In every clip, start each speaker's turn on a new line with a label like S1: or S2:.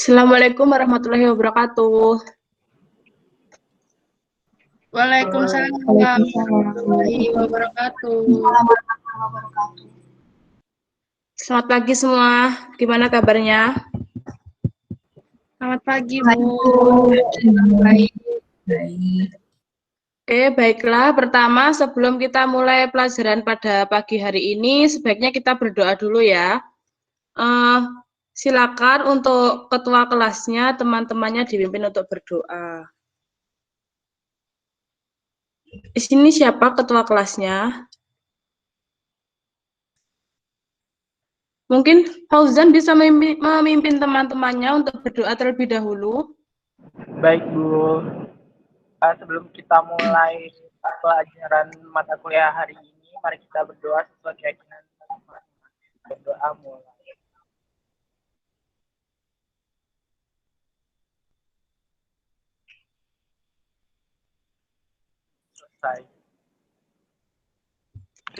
S1: Assalamualaikum warahmatullahi wabarakatuh.
S2: Waalaikumsalam warahmatullahi wabarakatuh.
S1: Selamat pagi semua, gimana kabarnya?
S2: Selamat pagi, Bu. Baik.
S1: Oke, baiklah. Pertama, sebelum kita mulai pelajaran pada pagi hari ini, sebaiknya kita berdoa dulu ya. Silakan untuk ketua kelasnya, teman-temannya dipimpin untuk berdoa. Di sini siapa ketua kelasnya? Mungkin Fauzan bisa memimpin teman-temannya untuk berdoa terlebih dahulu.
S3: Baik, Bu. Sebelum kita mulai pelajaran mata kuliah hari ini, mari kita berdoa sesuai keyakinan masing-masing. Berdoa mulai. Selesai.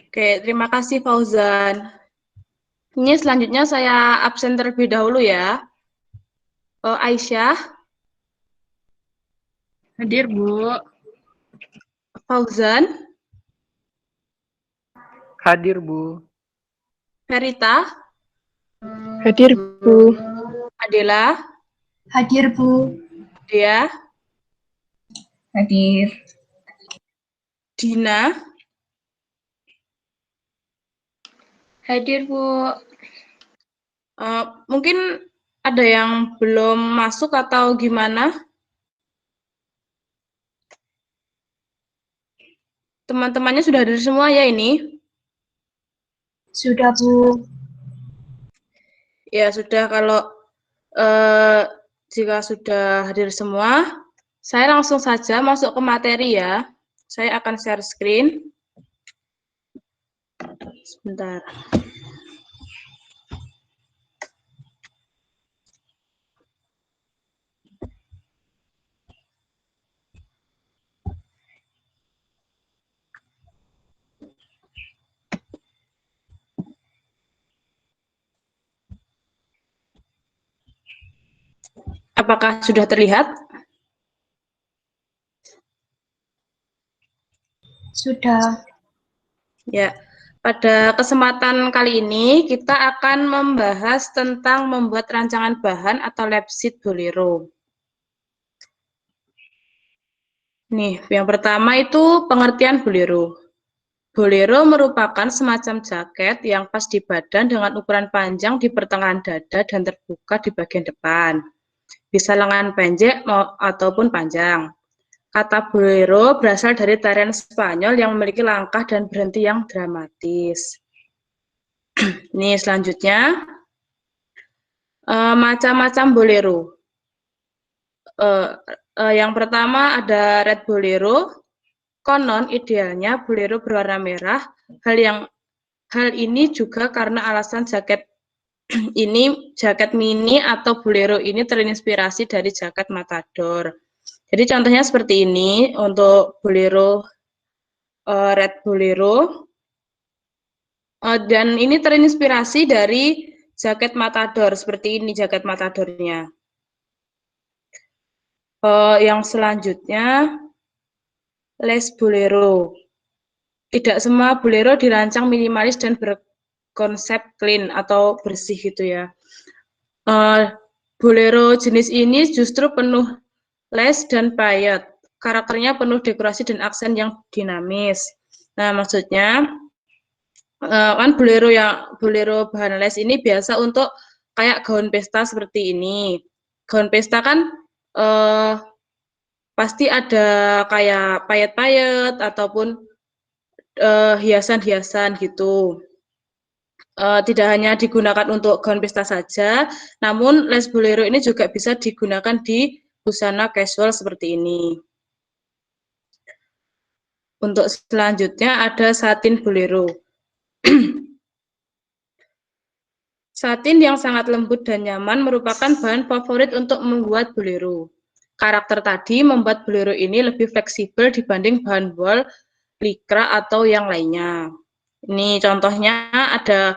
S1: Oke, terima kasih Fauzan. Ini selanjutnya saya absen terlebih dahulu ya. Aisyah.
S2: Hadir, Bu.
S1: Fauzan.
S3: Hadir, Bu.
S1: Ferita.
S4: Hadir, Bu.
S1: Adela.
S5: Hadir, Bu.
S1: Dia.
S5: Hadir.
S1: Dina.
S2: Hadir, Bu.
S1: Mungkin ada yang belum masuk atau gimana? Teman-temannya sudah hadir semua ya ini?
S5: Sudah, Bu.
S1: Ya sudah, kalau jika sudah hadir semua, saya langsung saja masuk ke materi ya. Saya akan share screen. Sebentar. Apakah sudah terlihat?
S5: Sudah.
S1: Ya, pada kesempatan kali ini kita akan membahas tentang membuat rancangan bahan atau lab sheet Bolero. Nih, yang pertama itu pengertian Bolero. Bolero merupakan semacam jaket yang pas di badan dengan ukuran panjang di pertengahan dada dan terbuka di bagian depan. Bisa lengan pendek ataupun panjang. Kata bolero berasal dari tarian Spanyol yang memiliki langkah dan berhenti yang dramatis. Nih selanjutnya, macam-macam bolero. Yang pertama ada red bolero. Konon idealnya bolero berwarna merah. Hal ini juga karena alasan jaket jaket mini atau bolero ini terinspirasi dari jaket matador. Jadi contohnya seperti ini untuk bolero red bolero, dan ini terinspirasi dari jaket matador, seperti ini jaket matadornya. Yang selanjutnya les bolero. Tidak semua bolero dirancang minimalis dan berkonsep clean atau bersih gitu ya. Bolero jenis ini justru penuh les dan payet. Karakternya penuh dekorasi dan aksen yang dinamis. Nah, maksudnya kan bolero bahan les ini biasa untuk kayak gaun pesta seperti ini. Gaun pesta kan pasti ada kayak payet-payet ataupun hiasan-hiasan gitu. Tidak hanya digunakan untuk gaun pesta saja, namun les bolero ini juga bisa digunakan di busana casual seperti ini. Untuk selanjutnya ada satin bolero. Satin yang sangat lembut dan nyaman merupakan bahan favorit untuk membuat bolero. Karakter tadi membuat bolero ini lebih fleksibel dibanding bahan wol, lycra, atau yang lainnya. Ini contohnya ada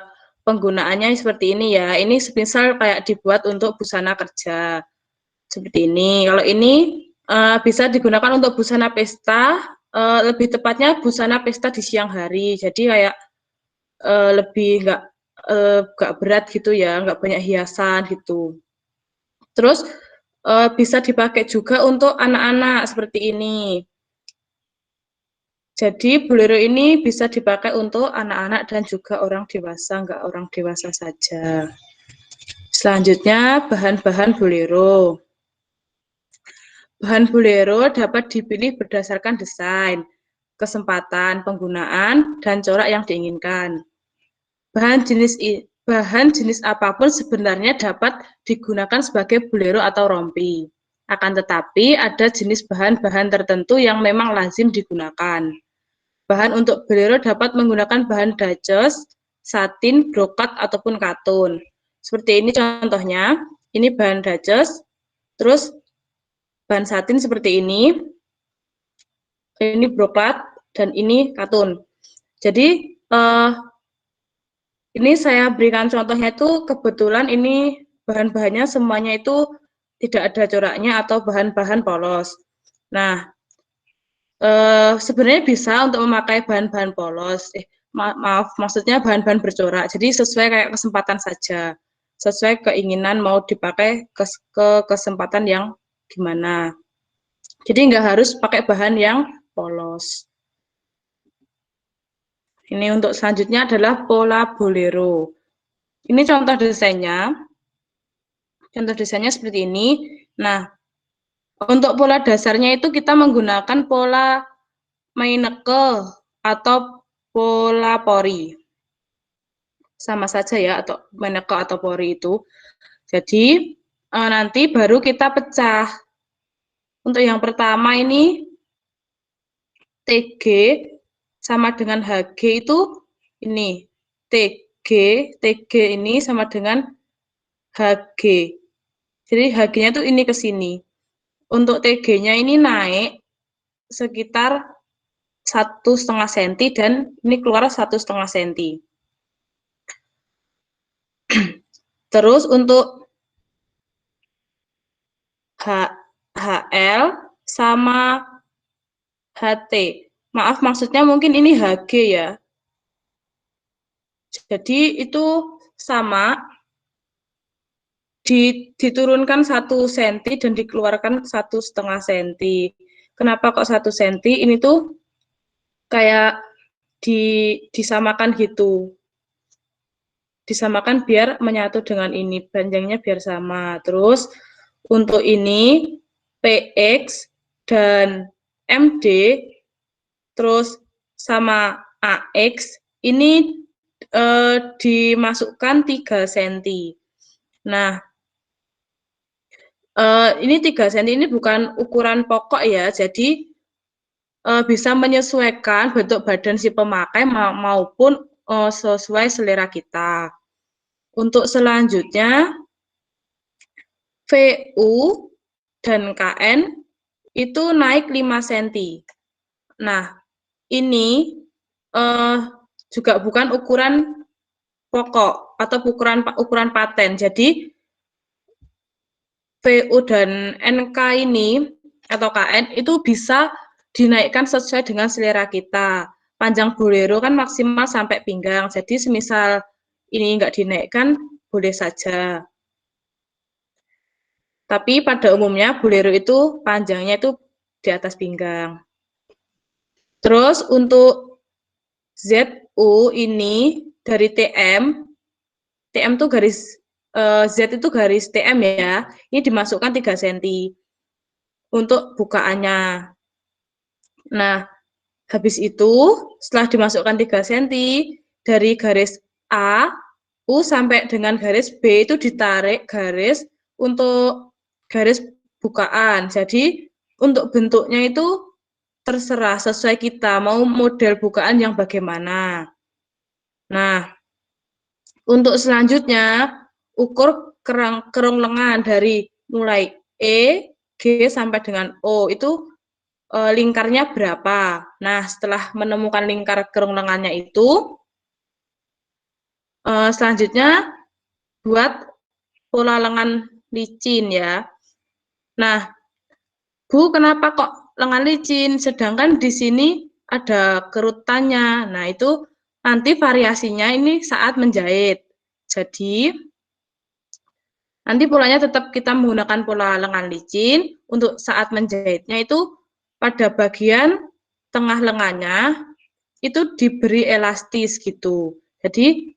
S1: penggunaannya seperti ini ya. Ini semisal kayak dibuat untuk busana kerja. Seperti ini. Kalau ini bisa digunakan untuk busana pesta, lebih tepatnya busana pesta di siang hari. Jadi kayak lebih nggak berat gitu ya, nggak banyak hiasan gitu. Terus bisa dipakai juga untuk anak-anak seperti ini. Jadi bolero ini bisa dipakai untuk anak-anak dan juga orang dewasa, nggak orang dewasa saja. Selanjutnya bahan-bahan bolero. Bahan bolero dapat dipilih berdasarkan desain, kesempatan penggunaan, dan corak yang diinginkan. Bahan jenis apapun sebenarnya dapat digunakan sebagai bolero atau rompi. Akan tetapi ada jenis bahan-bahan tertentu yang memang lazim digunakan. Bahan untuk bolero dapat menggunakan bahan dacos, satin, brokat, ataupun katun. Seperti ini contohnya, ini bahan dacos, terus bahan satin seperti ini brokat, dan ini katun. Jadi, ini saya berikan contohnya itu kebetulan ini bahan-bahannya semuanya itu tidak ada coraknya atau bahan-bahan polos. Nah, sebenarnya bisa untuk memakai bahan-bahan polos, maaf, maksudnya bahan-bahan bercorak. Jadi sesuai kayak kesempatan saja, sesuai keinginan mau dipakai ke kesempatan yang gimana. Jadi nggak harus pakai bahan yang polos. Ini untuk selanjutnya adalah pola bolero. Ini contoh desainnya. Contoh desainnya seperti ini. Nah, untuk pola dasarnya itu kita menggunakan pola Meineke atau pola pori. Sama saja ya, atau Meineke atau pori itu. Jadi, nanti baru kita pecah. Untuk yang pertama ini, TG sama dengan HG itu ini. TG ini sama dengan HG. Jadi HG-nya tuh ini ke sini. Untuk TG-nya ini naik sekitar 1,5 cm dan ini keluar 1,5 cm. Terus untuk HL sama HT. Maaf, maksudnya mungkin ini HG ya. Jadi itu sama, diturunkan 1 cm dan dikeluarkan 1,5 cm. Kenapa kok 1 cm? Ini tuh kayak disamakan gitu. Disamakan biar menyatu dengan ini, panjangnya biar sama. Terus untuk ini PX dan MD terus sama AX ini dimasukkan 3 cm. Nah, ini 3 cm ini bukan ukuran pokok ya, jadi bisa menyesuaikan bentuk badan si pemakai maupun sesuai selera kita. Untuk selanjutnya, VU dan KN itu naik 5 cm. Nah, ini juga bukan ukuran pokok atau ukuran paten. Jadi VU dan NK ini atau KN itu bisa dinaikkan sesuai dengan selera kita. Panjang bolero kan maksimal sampai pinggang. Jadi semisal ini nggak dinaikkan, boleh saja. Tapi pada umumnya bolero itu panjangnya itu di atas pinggang. Terus untuk ZU ini dari TM itu garis Z itu garis TM ya, ini dimasukkan 3 cm untuk bukaannya. Nah, habis itu setelah dimasukkan 3 cm, dari garis A, U sampai dengan garis B itu ditarik garis untuk garis bukaan. Jadi untuk bentuknya itu terserah sesuai kita mau model bukaan yang bagaimana. Nah, untuk selanjutnya ukur kerong lengan dari mulai E, G sampai dengan O itu lingkarnya berapa. Nah, setelah menemukan lingkar kerong lengannya itu Selanjutnya buat pola lengan licin ya. Nah, Bu, kenapa kok lengan licin? Sedangkan di sini ada kerutannya. Nah, itu nanti variasinya ini saat menjahit. Jadi, nanti polanya tetap kita menggunakan pola lengan licin. Untuk saat menjahitnya itu pada bagian tengah lengannya itu diberi elastis gitu. Jadi,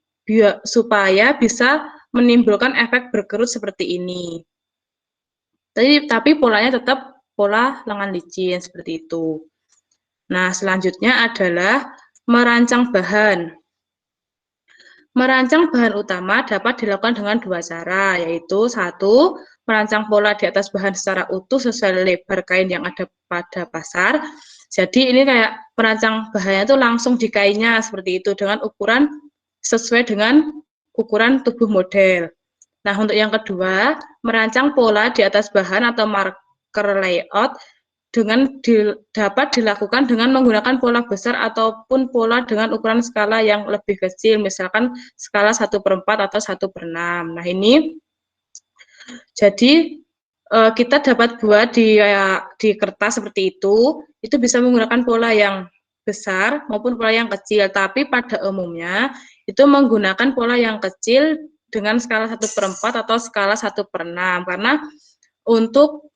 S1: supaya bisa menimbulkan efek berkerut seperti ini. Tapi polanya tetap pola lengan licin seperti itu. Nah, selanjutnya adalah merancang bahan. Merancang bahan utama dapat dilakukan dengan dua cara, yaitu satu, merancang pola di atas bahan secara utuh sesuai lebar kain yang ada pada pasar. Jadi ini kayak merancang bahannya itu langsung di kainnya seperti itu dengan ukuran sesuai dengan ukuran tubuh model. Nah, untuk yang kedua, merancang pola di atas bahan atau marker layout dapat dilakukan dengan menggunakan pola besar ataupun pola dengan ukuran skala yang lebih kecil, misalkan skala 1/4 atau 1/6. Nah, ini jadi kita dapat buat di kertas seperti itu bisa menggunakan pola yang besar maupun pola yang kecil, tapi pada umumnya itu menggunakan pola yang kecil dengan skala 1/4 atau skala 1/6, karena untuk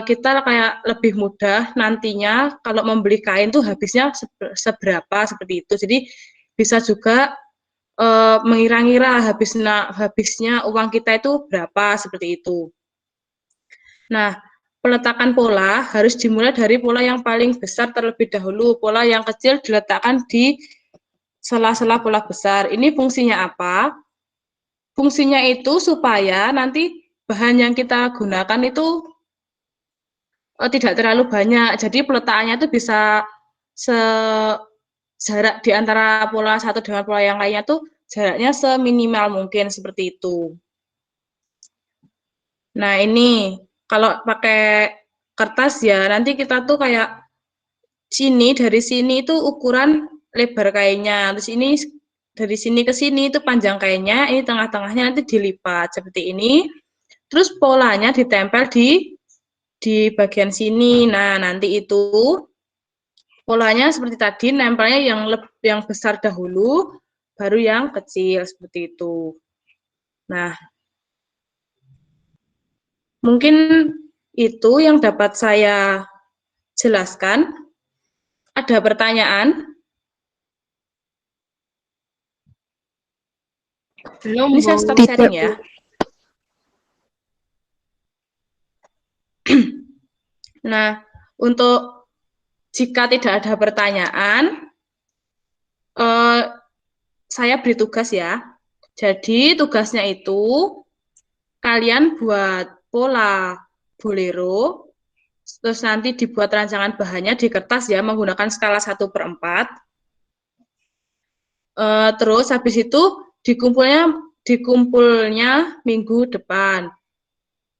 S1: kita kayak lebih mudah nantinya kalau membeli kain tuh habisnya seberapa seperti itu. Jadi bisa juga mengira-ngira habisnya uang kita itu berapa seperti itu. Nah, peletakan pola harus dimulai dari pola yang paling besar terlebih dahulu. Pola yang kecil diletakkan di sela-sela pola besar. Ini fungsinya apa? Fungsinya itu supaya nanti bahan yang kita gunakan itu tidak terlalu banyak. Jadi peletakannya itu bisa jarak di antara pola satu dengan pola yang lainnya tuh jaraknya seminimal mungkin seperti itu. Nah, ini kalau pakai kertas ya, nanti kita tuh kayak dari sini itu ukuran lebar kainnya, terus ini dari sini ke sini itu panjang kainnya, ini tengah-tengahnya nanti dilipat seperti ini, terus polanya ditempel di bagian sini. Nah, nanti itu polanya seperti tadi, nempelnya yang besar dahulu, baru yang kecil seperti itu. Nah, mungkin itu yang dapat saya jelaskan. Ada pertanyaan?
S2: Belum,
S1: Ini saya
S2: Bu.
S1: stop sharing ya. Nah, untuk jika tidak ada pertanyaan, saya beri tugas ya. Jadi tugasnya itu kalian buat pola bolero, terus nanti dibuat rancangan bahannya di kertas ya menggunakan skala 1/4. Terus habis itu dikumpulnya minggu depan.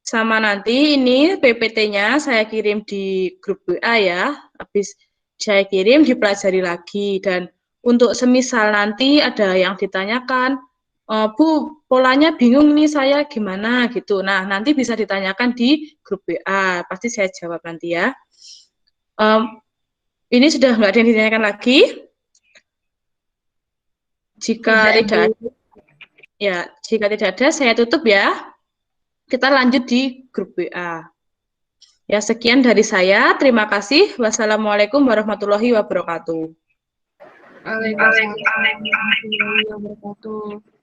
S1: Sama nanti ini PPT-nya saya kirim di grup WA ya. Habis saya kirim dipelajari lagi, dan untuk semisal nanti ada yang ditanyakan, Bu, polanya bingung nih saya gimana gitu. Nah, nanti bisa ditanyakan di grup WA, pasti saya jawab nanti ya. Ini sudah nggak ada yang ditanyakan lagi? Jika tidak ada, saya tutup ya. Kita lanjut di grup WA. Ya, sekian dari saya. Terima kasih. Wassalamualaikum warahmatullahi wabarakatuh.
S2: Waalaikumsalam warahmatullahi wabarakatuh.